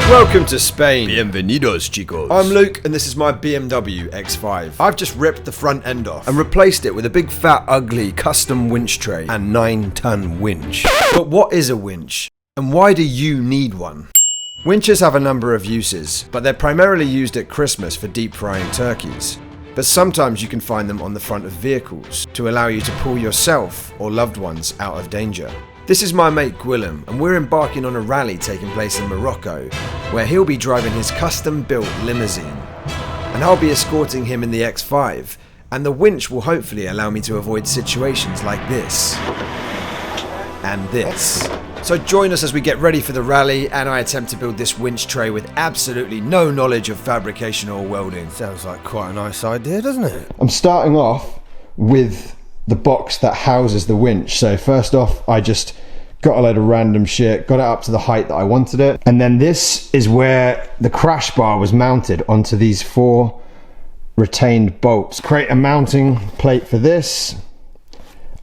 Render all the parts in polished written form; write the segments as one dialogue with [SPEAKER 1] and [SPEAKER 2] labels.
[SPEAKER 1] Welcome to Spain.
[SPEAKER 2] Bienvenidos, chicos.
[SPEAKER 1] I'm Luke, and this is my BMW X5. I've just ripped the front end off and replaced it with a big fat ugly custom winch tray and 9-ton winch. But what is a winch? And why do you need one? Winches have a number of uses, but they're primarily used at Christmas for deep frying turkeys. But sometimes you can find them on the front of vehicles to allow you to pull yourself or loved ones out of danger. This is my mate Gwilym, and we're embarking on a rally taking place in Morocco, where he'll be driving his custom-built limousine. And I'll be escorting him in the X5, and the winch will hopefully allow me to avoid situations like this. And this. So join us as we get ready for the rally, and I attempt to build this winch tray with absolutely no knowledge of fabrication or welding.
[SPEAKER 2] Sounds like quite a nice idea, doesn't it?
[SPEAKER 3] I'm starting off with the box that houses the winch. So first off, I just got a load of random shit, got it up to the height that I wanted it, and then this is where the crash bar was mounted onto these 4 retained bolts. Create a mounting plate for this,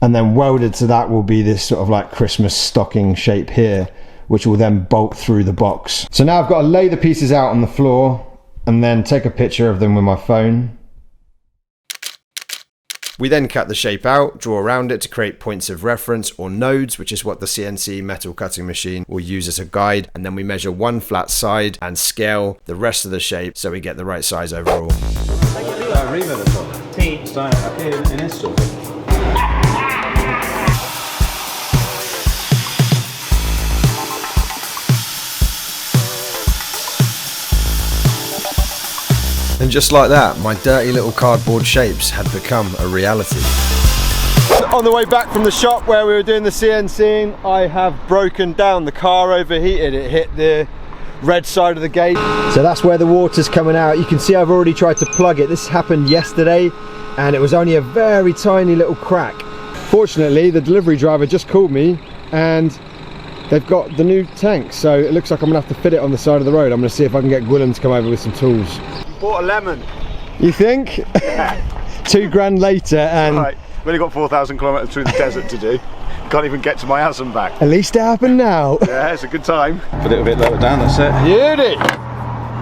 [SPEAKER 3] and then welded to that will be this sort of like Christmas stocking shape here, which will then bolt through the box. So now I've got to lay the pieces out on the floor and then take a picture of them with my phone.
[SPEAKER 1] We then cut the shape out, draw around it to create points of reference or nodes, which is what the CNC metal cutting machine will use as a guide, and then we measure one flat side and scale the rest of the shape so we get the right size overall. And just like that, my dirty little cardboard shapes had become a reality. On the way back from the shop where we were doing the CNCing, I have broken down. The car overheated, it hit the red side of the gate. So that's where the water's coming out. You can see I've already tried to plug it. This happened yesterday and it was only a very tiny little crack. Fortunately, the delivery driver just called me and they've got the new tank. So it looks like I'm gonna have to fit it on the side of the road. I'm gonna see if I can get Gwilym to come over with some tools.
[SPEAKER 4] Bought a lemon.
[SPEAKER 1] You think?
[SPEAKER 4] Yeah.
[SPEAKER 1] 2 grand later and...
[SPEAKER 4] Right, we've only got 4,000 kilometres through the desert to do. Can't even get to my house and back.
[SPEAKER 1] At least it happened now.
[SPEAKER 4] Yeah, it's a good time. Put it a bit lower down, that's it.
[SPEAKER 1] Beauty!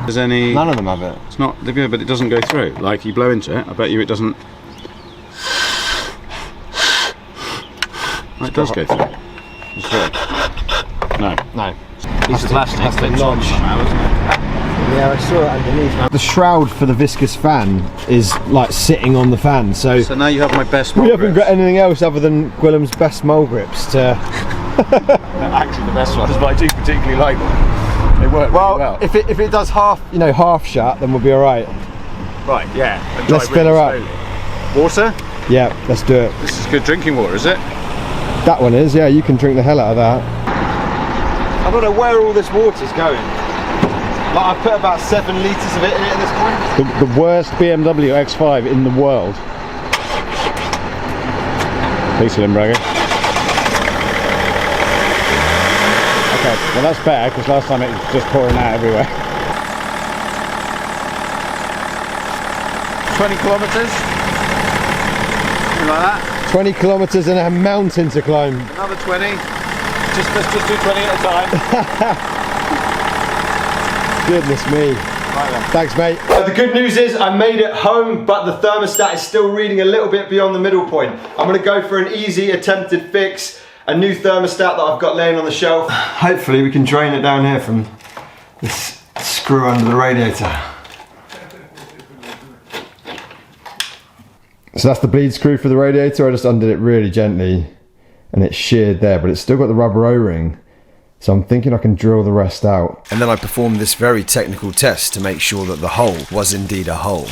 [SPEAKER 4] There's any...
[SPEAKER 1] None of them have it.
[SPEAKER 4] It's not good, but it doesn't go through. Like, you blow into it, I bet you it doesn't... Oh, it does go through. It's through. No.
[SPEAKER 1] No.
[SPEAKER 4] Piece of plastic.
[SPEAKER 1] That's the
[SPEAKER 4] clips on
[SPEAKER 1] notch.
[SPEAKER 4] somehow, isn't it?
[SPEAKER 1] Yeah, I saw it underneath. The shroud for the viscous fan is like sitting on the fan, so
[SPEAKER 4] now you have my best
[SPEAKER 1] we
[SPEAKER 4] mold
[SPEAKER 1] haven't
[SPEAKER 4] grips.
[SPEAKER 1] got anything else other than Gwilym's best mole grips to...
[SPEAKER 4] Actually the best ones, but I do particularly like them. They work really well.
[SPEAKER 1] if it does half, you know, half shut, then we'll be alright.
[SPEAKER 4] Right, yeah. And
[SPEAKER 1] Let's
[SPEAKER 4] drive
[SPEAKER 1] fill her
[SPEAKER 4] really
[SPEAKER 1] up.
[SPEAKER 4] slowly. Water?
[SPEAKER 1] Yeah, let's do it.
[SPEAKER 4] This is good drinking water, is it?
[SPEAKER 1] That one is, yeah, you can drink the hell out of that. I don't know where all this water's going. Like, I've put about 7 litres of it in it at this point.
[SPEAKER 5] The worst BMW X5 in the world. Thanks, Limburger. Okay, well that's better because last time it was just pouring out everywhere.
[SPEAKER 4] 20 kilometres? Something like that.
[SPEAKER 1] 20 kilometres and a mountain to climb.
[SPEAKER 4] Another 20. Let's just do 20 at a time.
[SPEAKER 1] Goodness me.
[SPEAKER 4] Right then.
[SPEAKER 1] Thanks, mate. The good news is I made it home, but the thermostat is still reading a little bit beyond the middle point. I'm gonna go for an easy attempted fix, a new thermostat that I've got laying on the shelf. Hopefully we can drain it down here from this screw under the radiator. So that's the bleed screw for the radiator. I just undid it really gently and it's sheared there, but it's still got the rubber O-ring. So I'm thinking I can drill the rest out. And then I performed this very technical test to make sure that the hole was indeed a hole.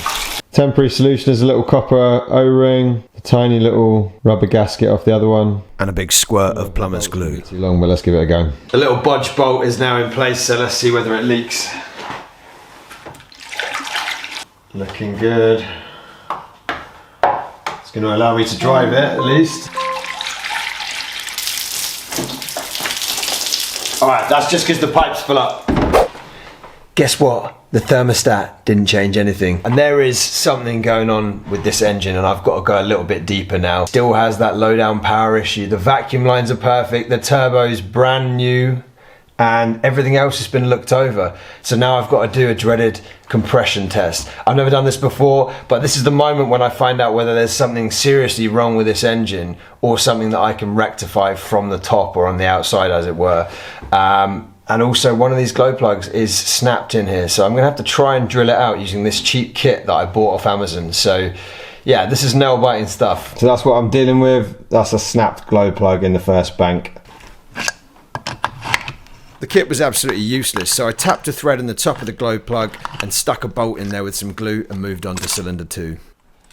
[SPEAKER 1] Temporary solution is a little copper O-ring, a tiny little rubber gasket off the other one, and a big squirt of plumber's glue. Too long, but let's give it a go. The little bodge bolt is now in place, so let's see whether it leaks. Looking good. It's going to allow me to drive it at least. Alright, that's just because the pipes fill up. Guess what? The thermostat didn't change anything. And there is something going on with this engine and I've got to go a little bit deeper now. Still has that low down power issue. The vacuum lines are perfect. The turbo's brand new. and everything else has been looked over. So now I've got to do a dreaded compression test. I've never done this before, but this is the moment when I find out whether there's something seriously wrong with this engine or something that I can rectify from the top or on the outside, as it were. And also one of these glow plugs is snapped in here, so I'm gonna have to try and drill it out using this cheap kit that I bought off Amazon. So yeah, this is nail biting stuff.
[SPEAKER 3] So that's what I'm dealing with. That's a snapped glow plug in the first bank.
[SPEAKER 1] The kit was absolutely useless, so I tapped a thread in the top of the glow plug and stuck a bolt in there with some glue and moved on to cylinder 2.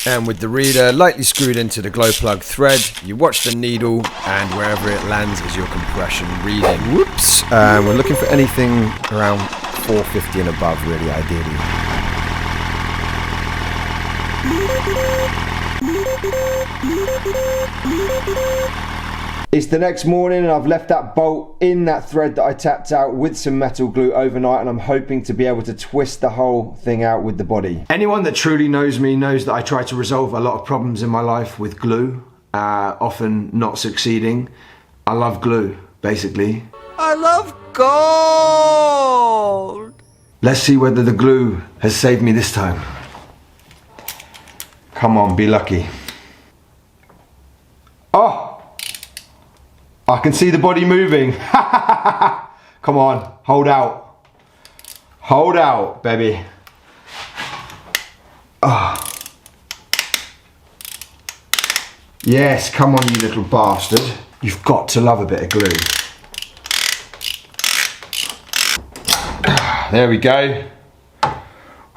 [SPEAKER 1] And with the reader lightly screwed into the glow plug thread, you watch the needle, and wherever it lands is your compression reading. Whoops! We're looking for anything around 450 and above, really, ideally.
[SPEAKER 3] It's the next morning and I've left that bolt in that thread that I tapped out with some metal glue overnight, and I'm hoping to be able to twist the whole thing out with the body. Anyone that truly knows me knows that I try to resolve a lot of problems in my life with glue, often not succeeding. I love glue, basically.
[SPEAKER 2] I love gold!
[SPEAKER 3] Let's see whether the glue has saved me this time. Come on, be lucky. Oh! I can see the body moving. Come on, hold out. Hold out, baby. Oh. Yes, come on, you little bastard. You've got to love a bit of glue. There we go.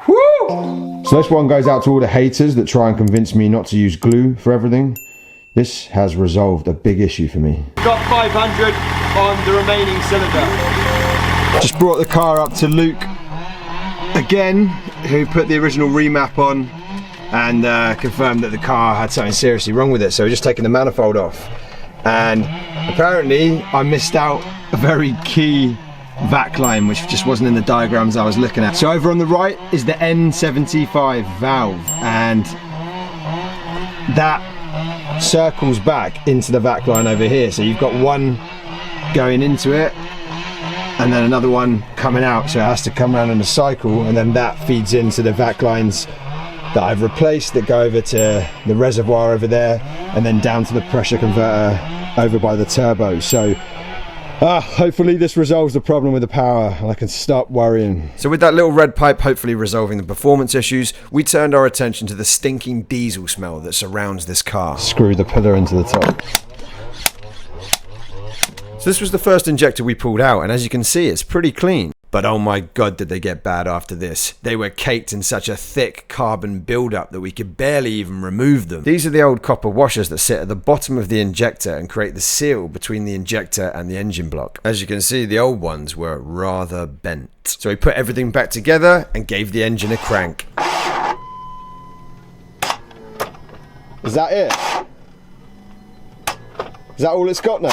[SPEAKER 3] Woo! So this one goes out to all the haters that try and convince me not to use glue for everything. This has resolved a big issue for me.
[SPEAKER 1] Got 500 on the remaining cylinder.
[SPEAKER 3] Just brought the car up to Luke again, who put the original remap on and confirmed that the car had something seriously wrong with it. So we're just taking the manifold off. And apparently I missed out a very key vac line, which just wasn't in the diagrams I was looking at. So over on the right is the N75 valve, and that circles back into the vac line over here. So you've got one going into it and then another one coming out, so it has to come around in a cycle, and then that feeds into the vac lines that I've replaced that go over to the reservoir over there and then down to the pressure converter over by the turbo. So hopefully this resolves the problem with the power and I can stop worrying.
[SPEAKER 1] So with that little red pipe hopefully resolving the performance issues, we turned our attention to the stinking diesel smell that surrounds this car.
[SPEAKER 3] Screw the pillar into the top.
[SPEAKER 1] So this was the first injector we pulled out, and as you can see, it's pretty clean. But oh my god, did they get bad after this. They were caked in such a thick carbon buildup that we could barely even remove them. These are the old copper washers that sit at the bottom of the injector and create the seal between the injector and the engine block. As you can see, the old ones were rather bent. So we put everything back together and gave the engine a crank.
[SPEAKER 3] Is that it? Is that all it's got now?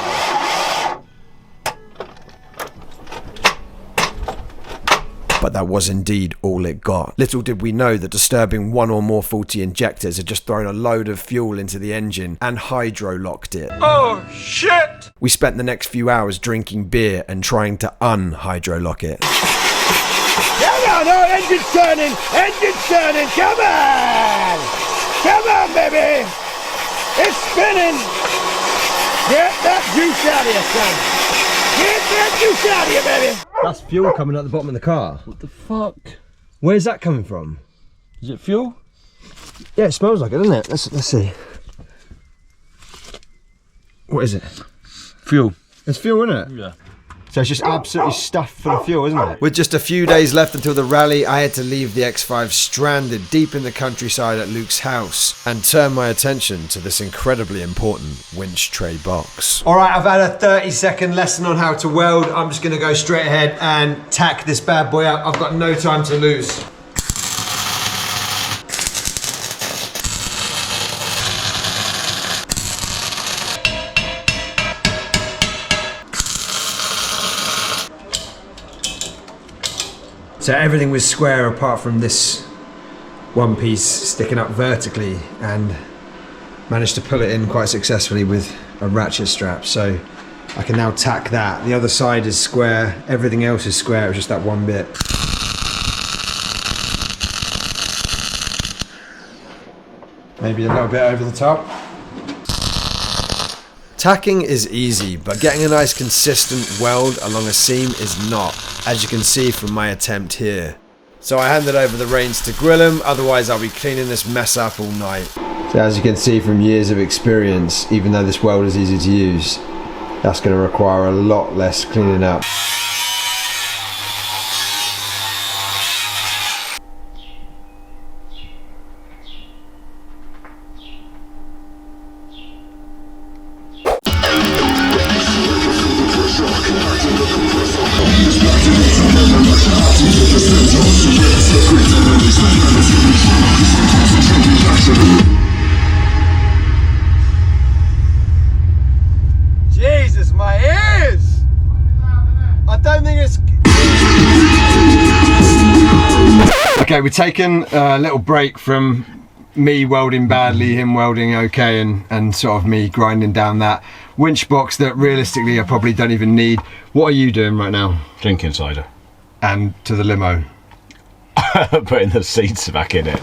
[SPEAKER 1] But that was indeed all it got. Little did we know that disturbing one or more faulty injectors had just thrown a load of fuel into the engine and hydrolocked it.
[SPEAKER 2] Oh shit!
[SPEAKER 1] We spent the next few hours drinking beer and trying to unhydrolock it.
[SPEAKER 3] Come on, oh, engine's turning! Engine's turning! Come on! Come on, baby! It's spinning! Get that juice out of you, son! Get that juice out of you, baby!
[SPEAKER 1] That's fuel coming out the bottom of the car.
[SPEAKER 2] What the fuck?
[SPEAKER 1] Where's that coming from?
[SPEAKER 2] Is it fuel?
[SPEAKER 1] Yeah, it smells like it, doesn't it? Let's see. What is it?
[SPEAKER 2] Fuel.
[SPEAKER 1] It's fuel, isn't it?
[SPEAKER 2] Yeah.
[SPEAKER 3] So it's just absolutely stuffed full of fuel, isn't it?
[SPEAKER 1] With just a few days left until the rally, I had to leave the X5 stranded deep in the countryside at Luke's house and turn my attention to this incredibly important winch tray box. Alright, I've had a 30-second lesson on how to weld. I'm just going to go straight ahead and tack this bad boy up. I've got no time to lose. So everything was square apart from this one piece sticking up vertically, and managed to pull it in quite successfully with a ratchet strap. So
[SPEAKER 3] I can now tack that. The other side is square, everything else is square, it was just that one bit. Maybe a little bit over the top.
[SPEAKER 1] Tacking is easy, but getting a nice consistent weld along a seam is not, as you can see from my attempt here. So I handed over the reins to Gwillem, otherwise I'll be cleaning this mess up all night.
[SPEAKER 3] So as you can see from years of experience, even though this weld is easy to use, that's going to require a lot less cleaning up.
[SPEAKER 1] Jesus, my ears! I don't think it's... Okay, we're taking a little break from me welding badly, him welding okay, and sort of me grinding down that winch box that realistically I probably don't even need. What are you doing right now?
[SPEAKER 4] Drinking cider.
[SPEAKER 1] And to the limo?
[SPEAKER 4] Putting the seats back in it,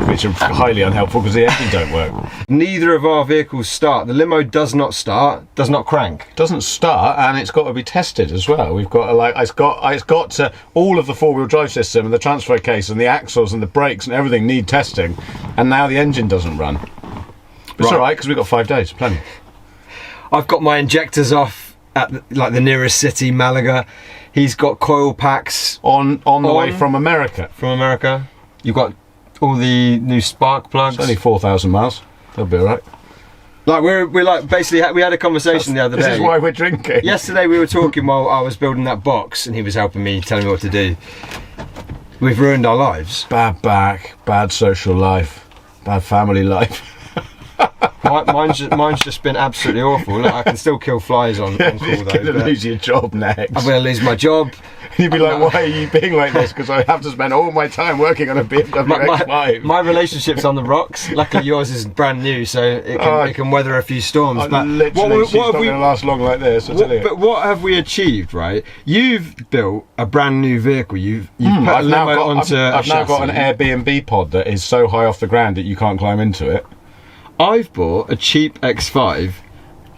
[SPEAKER 4] which are highly unhelpful because the engine don't work.
[SPEAKER 1] Neither of our vehicles start. The limo does not start, does not crank.
[SPEAKER 4] Doesn't start, and it's got to be tested as well. We've got to, like, it's got to, all of the four-wheel drive system and the transfer case and the axles and the brakes and everything need testing, and now the engine doesn't run. But it's all right because we've got 5 days, plenty.
[SPEAKER 1] I've got my injectors off at the nearest city, Malaga. He's got coil packs
[SPEAKER 4] on the way from America.
[SPEAKER 1] From America. You've got all the new spark plugs.
[SPEAKER 4] It's only 4,000 miles. That'll be all right.
[SPEAKER 1] Like we're like basically we had a conversation the other day.
[SPEAKER 4] This is why we're drinking.
[SPEAKER 1] Yesterday we were talking while I was building that box, and he was helping me, telling me what to do. We've ruined our lives.
[SPEAKER 4] Bad back, bad social life, bad family life.
[SPEAKER 1] Mine's just been absolutely awful. Look, I can still kill flies on call though.
[SPEAKER 4] You're going to lose your job next.
[SPEAKER 1] I'm going to lose my job.
[SPEAKER 4] You'd be like, why are you being like this? Because I have to spend all my time working on a BMW X5.
[SPEAKER 1] My relationship's on the rocks. Luckily yours is brand new, so it can weather a few storms. But
[SPEAKER 4] she's not going to last long like this, I tell you.
[SPEAKER 1] But what have we achieved, right? You've built a brand new vehicle. You've put a limo onto a chassis.
[SPEAKER 4] I've now got an Airbnb pod that is so high off the ground that you can't climb into it.
[SPEAKER 1] I've bought a cheap X5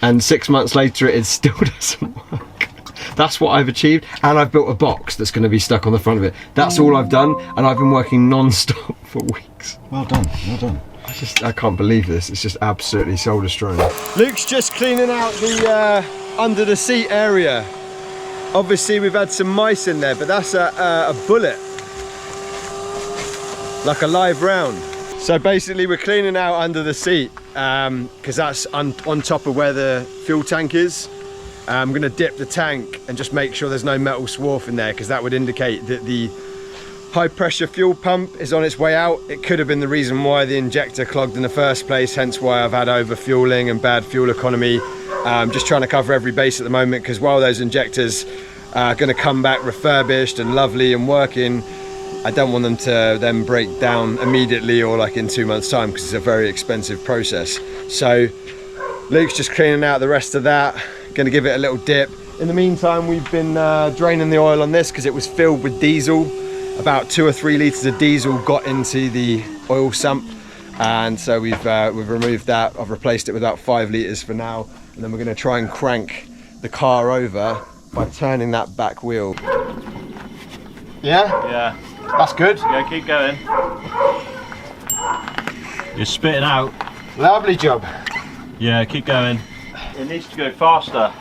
[SPEAKER 1] and 6 months later it still doesn't work. That's what I've achieved, and I've built a box that's going to be stuck on the front of it. That's all I've done, and I've been working non-stop for weeks.
[SPEAKER 4] Well done, well done.
[SPEAKER 1] I can't believe this. It's just absolutely soul destroying. Luke's just cleaning out the under the seat area. Obviously we've had some mice in there, but that's a bullet, like a live round. So basically we're cleaning out under the seat because that's on top of where the fuel tank is. I'm going to dip the tank and just make sure there's no metal swarf in there, because that would indicate that the high pressure fuel pump is on its way out. It could have been the reason why the injector clogged in the first place, hence why I've had over fueling and bad fuel economy. Just trying to cover every base at the moment, because while those injectors are going to come back refurbished and lovely and working, I don't want them to then break down immediately or like in 2 months time, because it's a very expensive process. So Luke's just cleaning out the rest of that, going to give it a little dip. In the meantime we've been draining the oil on this because it was filled with diesel. About 2 or 3 litres of diesel got into the oil sump, and so we've removed that. I've replaced it with about 5 litres for now, and then we're going to try and crank the car over by turning that back wheel. Yeah?
[SPEAKER 6] Yeah.
[SPEAKER 1] That's good.
[SPEAKER 6] Yeah, keep going. You're spitting out.
[SPEAKER 1] Lovely job.
[SPEAKER 6] Yeah, keep going. It needs to go faster.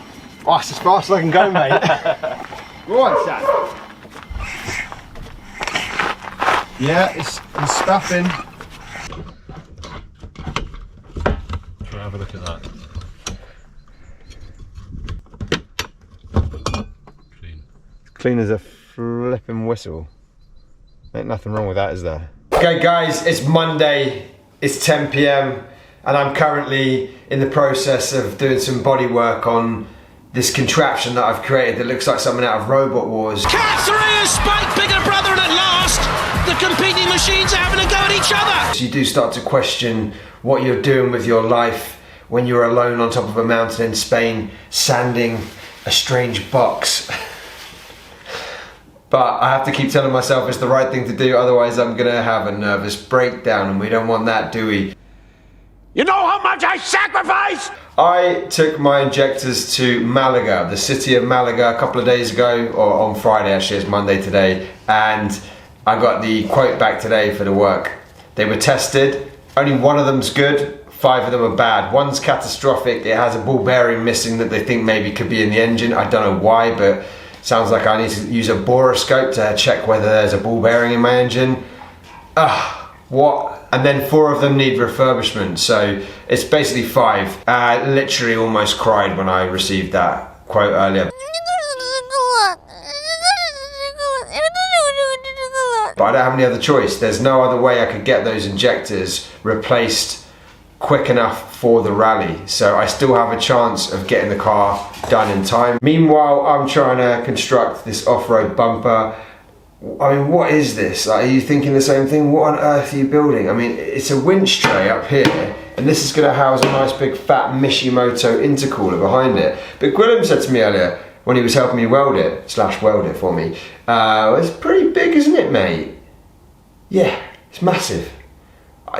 [SPEAKER 1] Oh, that's as fast as I can go, mate. Go on, Sam. Yeah, it's stuffing.
[SPEAKER 6] Try have a look at that. Clean.
[SPEAKER 1] Clean as a flipping whistle. Ain't nothing wrong with that, is there? Okay guys, it's Monday, it's 10 PM, and I'm currently in the process of doing some body work on this contraption that I've created that looks like something out of Robot Wars.
[SPEAKER 7] Cat 3 has spiked bigger brother, and at last the competing machines are having a go at each other.
[SPEAKER 1] So you do start to question what you're doing with your life when you're alone on top of a mountain in Spain sanding a strange box. But I have to keep telling myself it's the right thing to do, otherwise I'm gonna have a nervous breakdown, and we don't want that, do we?
[SPEAKER 7] You know how much I sacrifice?
[SPEAKER 1] I took my injectors to Malaga, the city of Malaga, a couple of days ago, or on Friday actually, it's Monday today, and I got the quote back today for the work. They were tested, only one of them's good, 5 of them are bad. One's catastrophic, it has a ball bearing missing that they think maybe could be in the engine. I don't know why, but sounds like I need to use a boroscope to check whether there's a ball bearing in my engine. What? And then 4 of them need refurbishment, so it's basically 5. I literally almost cried when I received that quote earlier. But I don't have any other choice. There's no other way I could get those injectors replaced quick enough for the rally. So I still have a chance of getting the car done in time. Meanwhile, I'm trying to construct this off-road bumper. I mean, what is this? Like, are you thinking the same thing? What on earth are you building? I mean, it's a winch tray up here, and this is going to house a nice big fat Mishimoto intercooler behind it. But Gwilym said to me earlier, when he was helping me weld it for me, it's pretty big, isn't it, mate? Yeah, it's massive.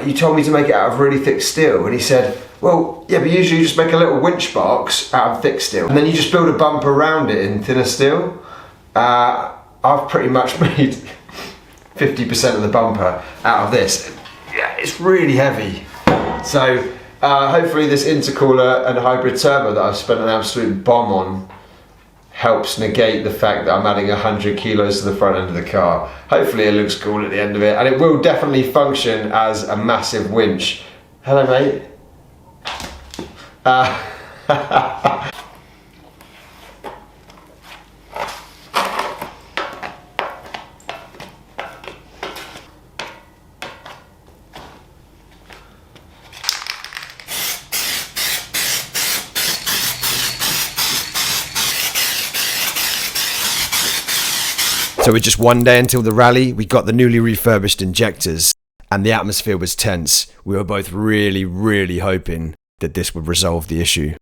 [SPEAKER 1] You told me to make it out of really thick steel, and he said, well, yeah, but usually you just make a little winch box out of thick steel, and then you just build a bumper around it in thinner steel. I've pretty much made 50% of the bumper out of this. Yeah, it's really heavy. So hopefully this intercooler and hybrid turbo that I've spent an absolute bomb on helps negate the fact that I'm adding 100 kilos to the front end of the car. Hopefully it looks cool at the end of it, and it will definitely function as a massive winch. Hello, mate. So with just one day until the rally, we got the newly refurbished injectors, and the atmosphere was tense. We were both really, really hoping that this would resolve the issue.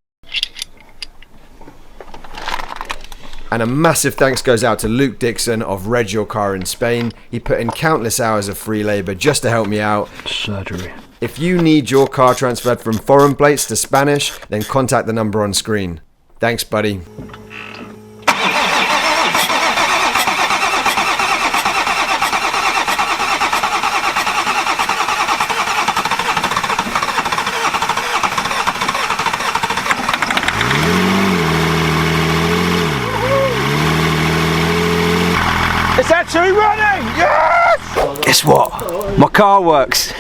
[SPEAKER 1] And a massive thanks goes out to Luke Dixon of Reg Your Car in Spain. He put in countless hours of free labour just to help me out.
[SPEAKER 2] Surgery.
[SPEAKER 1] If you need your car transferred from foreign plates to Spanish, then contact the number on screen. Thanks, buddy.
[SPEAKER 2] It's actually running! Yes! Guess what? My car works.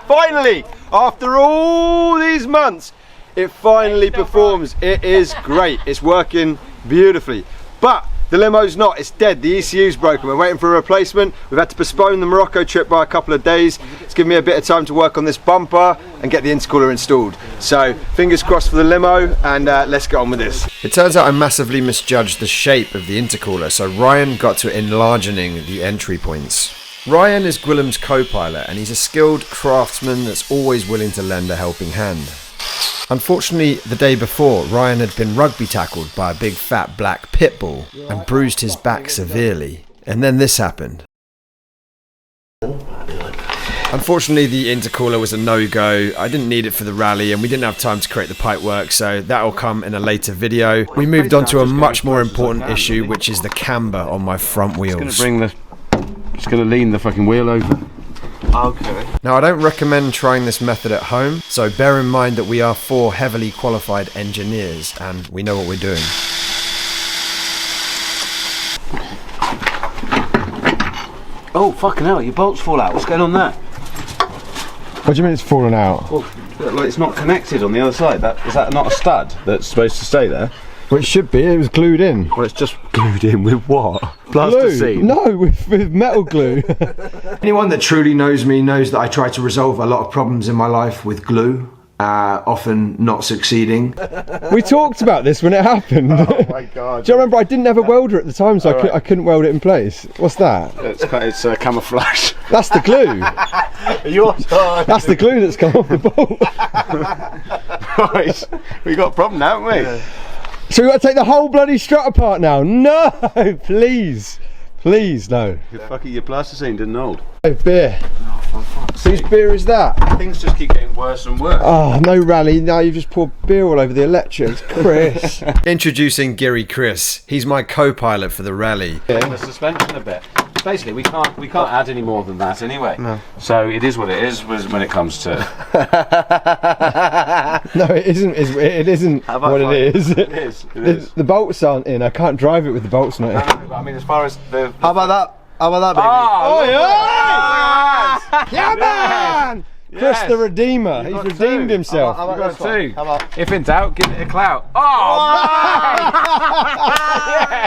[SPEAKER 2] Finally! After all these months, it finally performs. It is great. It's working beautifully. But the limo's not. It's dead. The ECU's broken. We're waiting for a replacement. We've had to postpone the Morocco trip by a couple of days. It's given me a bit of time to work on this bumper and get the intercooler installed. So fingers crossed for the limo, and let's get on with this.
[SPEAKER 1] It turns out I massively misjudged the shape of the intercooler, so Ryan got to enlarging the entry points. Ryan is Gwilym's co-pilot, and he's a skilled craftsman that's always willing to lend a helping hand. Unfortunately, the day before, Ryan had been rugby tackled by a big fat black pit bull and bruised his back severely. And then this happened. Unfortunately, the intercooler was a no-go. I didn't need it for the rally, and we didn't have time to create the pipework, so that'll come in a later video. We moved on to a much more important issue, which is the camber on my front wheels.
[SPEAKER 5] Just gonna lean the fucking wheel over.
[SPEAKER 2] Okay.
[SPEAKER 1] Now, I don't recommend trying this method at home, so bear in mind that we are 4 heavily qualified engineers, and we know what we're doing.
[SPEAKER 2] Oh, fucking hell, your bolts fall out. What's going on there?
[SPEAKER 3] What do you mean it's fallen out?
[SPEAKER 5] Well, like it's not connected on the other side. Is that not a stud that's supposed to stay there?
[SPEAKER 3] Well, it should be. It was glued in.
[SPEAKER 5] Well, it's just glued in with what? Plasticine?
[SPEAKER 3] No, with metal glue.
[SPEAKER 1] Anyone that truly knows me knows that I try to resolve a lot of problems in my life with glue. often not succeeding.
[SPEAKER 3] We talked about this when it happened.
[SPEAKER 4] Oh my god.
[SPEAKER 3] Do you remember I didn't have a welder at the time, so I couldn't weld it in place? What's that?
[SPEAKER 4] It's camouflage.
[SPEAKER 3] That's the glue. That's the glue that's come off the bolt.
[SPEAKER 4] Right, we got a problem now, haven't we? Yeah.
[SPEAKER 3] So we've got to take the whole bloody strut apart now. No, please. Please, no.
[SPEAKER 4] Your plasticine didn't hold.
[SPEAKER 3] Oh, beer. Whose beer is that?
[SPEAKER 4] Things just keep getting worse and worse.
[SPEAKER 3] Oh, no rally. Now you've just poured beer all over the electrics. Chris.
[SPEAKER 1] Introducing Geary Chris. He's my co-pilot for the rally.
[SPEAKER 4] The suspension a bit. Basically, we can't add any more than that anyway. No. So it is what it is when it comes to.
[SPEAKER 3] No, it isn't. It isn't what it is.
[SPEAKER 4] It is.
[SPEAKER 3] The bolts aren't in. I can't drive it with the bolts not in.
[SPEAKER 4] I mean, as far as the.
[SPEAKER 2] How about that? How about that, baby?
[SPEAKER 3] Oh
[SPEAKER 4] yeah!
[SPEAKER 3] Yeah, man! Chris the Redeemer. He's redeemed himself.
[SPEAKER 4] How about two? If in doubt, give it a clout. Oh,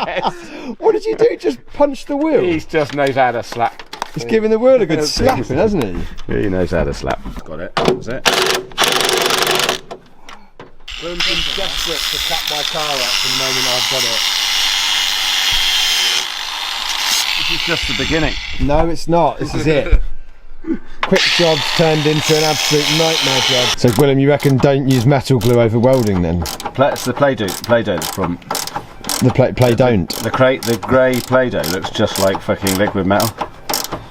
[SPEAKER 4] yes!
[SPEAKER 3] What did you do? Just punch the wheel?
[SPEAKER 4] He just knows how to slap.
[SPEAKER 3] He's giving the wheel a good slapping, hasn't he?
[SPEAKER 4] He knows how to slap. Got it. That's it.
[SPEAKER 2] I'm desperate to cap my car up the moment I've got it.
[SPEAKER 4] This is just the beginning.
[SPEAKER 3] No, it's not. This is it. Quick jobs turned into an absolute nightmare job. So, Willem, you reckon don't use metal glue over welding then?
[SPEAKER 4] It's the Play-Doh that's from.
[SPEAKER 3] The play don't.
[SPEAKER 4] The grey Play-Doh looks just like fucking liquid metal.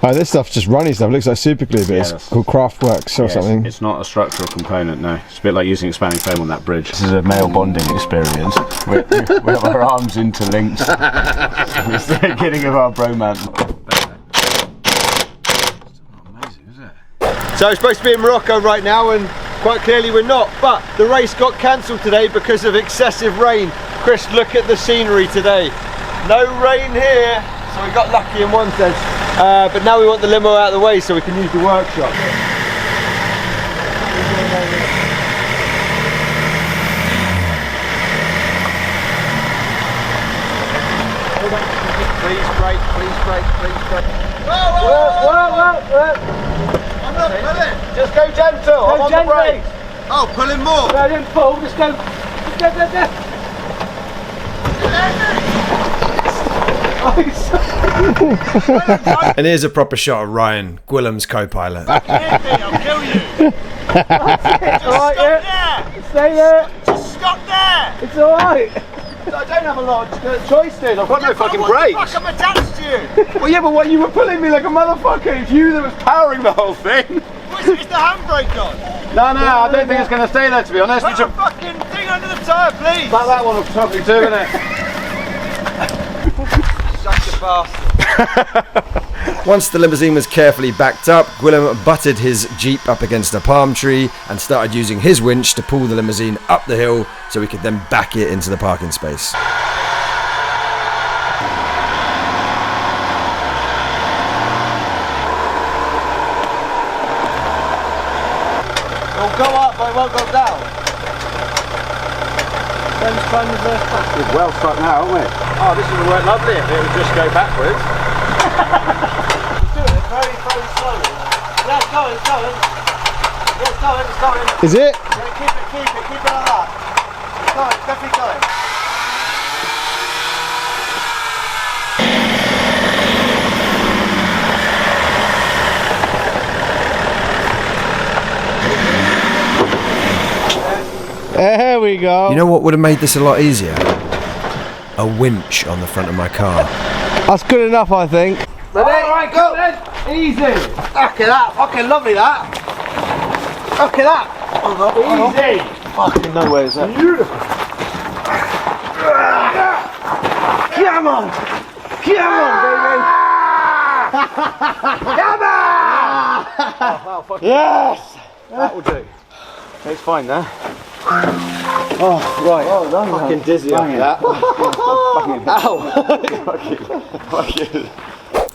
[SPEAKER 3] Oh, this stuff's just runny stuff. It looks like super glue, but it's called Craftworks or something.
[SPEAKER 4] It's not a structural component, no. It's a bit like using expanding foam on that bridge. This is a male bonding experience. We have our arms interlinked. It's the beginning of our bromance.
[SPEAKER 2] So we're supposed to be in Morocco right now, and quite clearly we're not, but the race got cancelled today because of excessive rain. Chris, look at the scenery today. No rain here, so we got lucky in one sense. But now we want the limo out of the way so we can use the workshop. Please brake, please brake, please brake. Whoa. I'm not pulling. Just go gentle. I'm on the brakes. Oh, pulling more.
[SPEAKER 6] No, don't pull. Just go. Go.
[SPEAKER 1] And here's a proper shot of Ryan, Gwillem's co-pilot.
[SPEAKER 7] I'll kill you.
[SPEAKER 6] It's alright, yeah. Stay there.
[SPEAKER 7] Just stop there.
[SPEAKER 6] It's alright.
[SPEAKER 2] I don't have a lot of choice, dude. I've got no fucking brakes.
[SPEAKER 7] Fuck, I'm attached to you.
[SPEAKER 2] Well, yeah, but what, you were pulling me like a motherfucker. It's you that was powering the whole thing.
[SPEAKER 7] Is the handbrake on?
[SPEAKER 2] No, I don't think it's going to stay there, to be honest.
[SPEAKER 7] Put a fucking thing under the tyre, please.
[SPEAKER 2] That one will probably do, isn't it?
[SPEAKER 7] Such a bastard.
[SPEAKER 1] Once the limousine was carefully backed up, Gwillem butted his Jeep up against a palm tree and started using his winch to pull the limousine up the hill so we could then back it into the parking space.
[SPEAKER 2] It'll go up, but it won't go down.
[SPEAKER 4] We're well stuck now, aren't we?
[SPEAKER 2] Oh, this would work lovely if it would just go backwards.
[SPEAKER 7] Do it very, very slowly. Yeah, it's going. Yeah, it's going.
[SPEAKER 3] Is it?
[SPEAKER 7] Yeah, keep it like that. It's going, it's definitely going.
[SPEAKER 3] There we go.
[SPEAKER 1] You know what would have made this a lot easier? A winch on the front of my car.
[SPEAKER 3] That's good enough, I think.
[SPEAKER 2] Ready? Alright, go then. Easy. Look at that. Fucking lovely that. Look at that. Easy. Fucking no way is that. Beautiful. Come on, baby. Come on. Yes. That will do. It's fine now. Oh, right. Oh, fucking dizzy after that. Ow.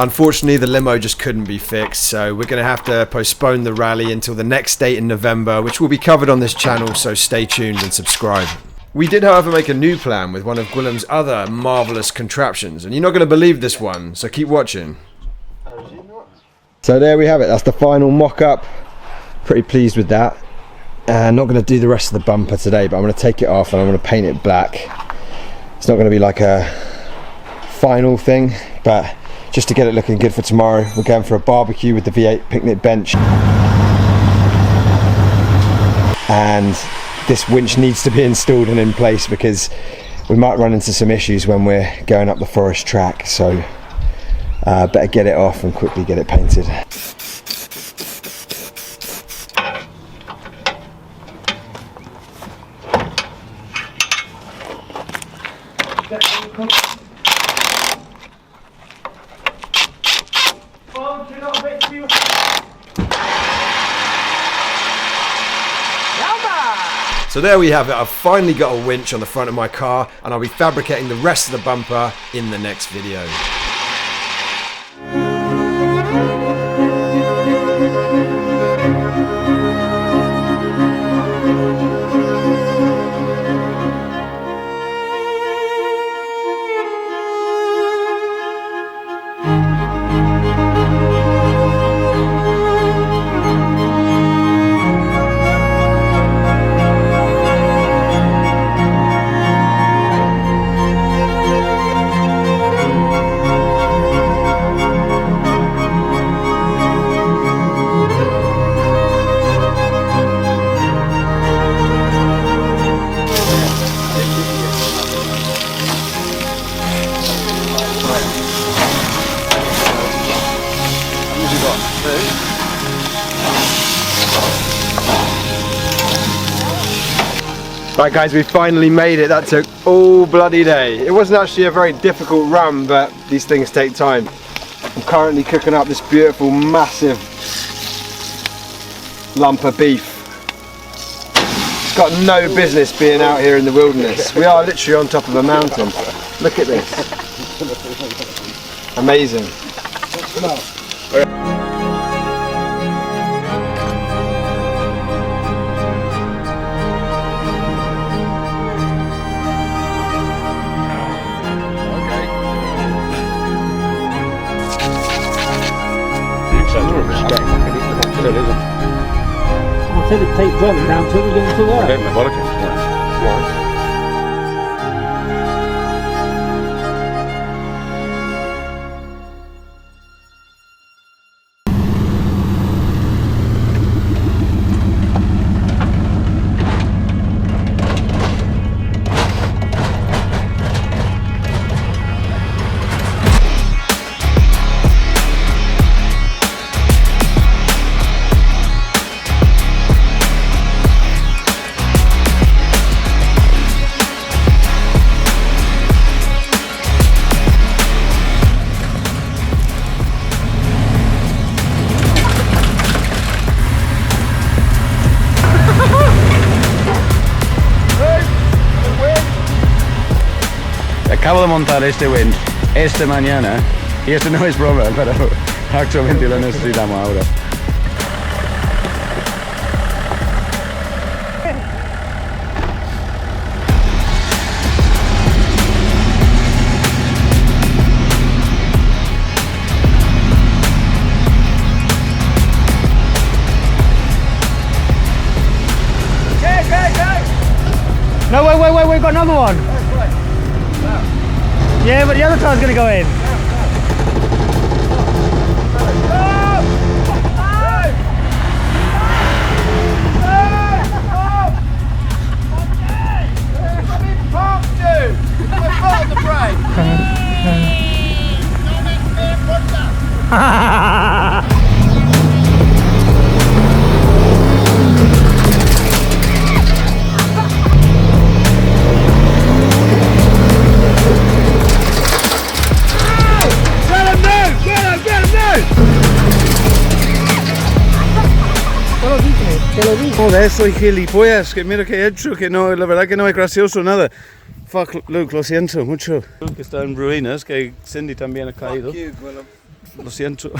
[SPEAKER 1] Unfortunately, the limo just couldn't be fixed, so we're going to have to postpone the rally until the next date in November, which will be covered on this channel, so stay tuned and subscribe. We did, however, make a new plan with one of Gwillem's other marvellous contraptions, and you're not going to believe this one, so keep watching.
[SPEAKER 3] So there we have it. That's the final mock-up. Pretty pleased with that. I'm not going to do the rest of the bumper today, but I'm going to take it off and I'm going to paint it black. It's not going to be like a final thing, but just to get it looking good for tomorrow. We're going for a barbecue with the V8 picnic bench. And this winch needs to be installed and in place because we might run into some issues when we're going up the forest track, so better get it off and quickly get it painted.
[SPEAKER 1] So there we have it. I've finally got a winch on the front of my car, and I'll be fabricating the rest of the bumper in the next video.
[SPEAKER 2] Right guys, we finally made it. That took all bloody day. It wasn't actually a very difficult run, but these things take time. I'm currently cooking up this beautiful, massive lump of beef. It's got no business being out here in the wilderness. We are literally on top of a mountain. Look at this. Amazing.
[SPEAKER 7] I'll take the tape drop down till we get into work.
[SPEAKER 5] Acabo de montar este winch esta mañana y esto no es broma, pero actualmente lo necesitamos ahora.
[SPEAKER 7] No, wait, we've got another one. Yeah, but the other tire's gonna go in.
[SPEAKER 5] Joder, soy gilipollas, que mira que he hecho, que no, la verdad que no es gracioso nada. Fuck, Luke, lo siento mucho. Luke está en ruinas, que Cindy también ha caído. Lo siento.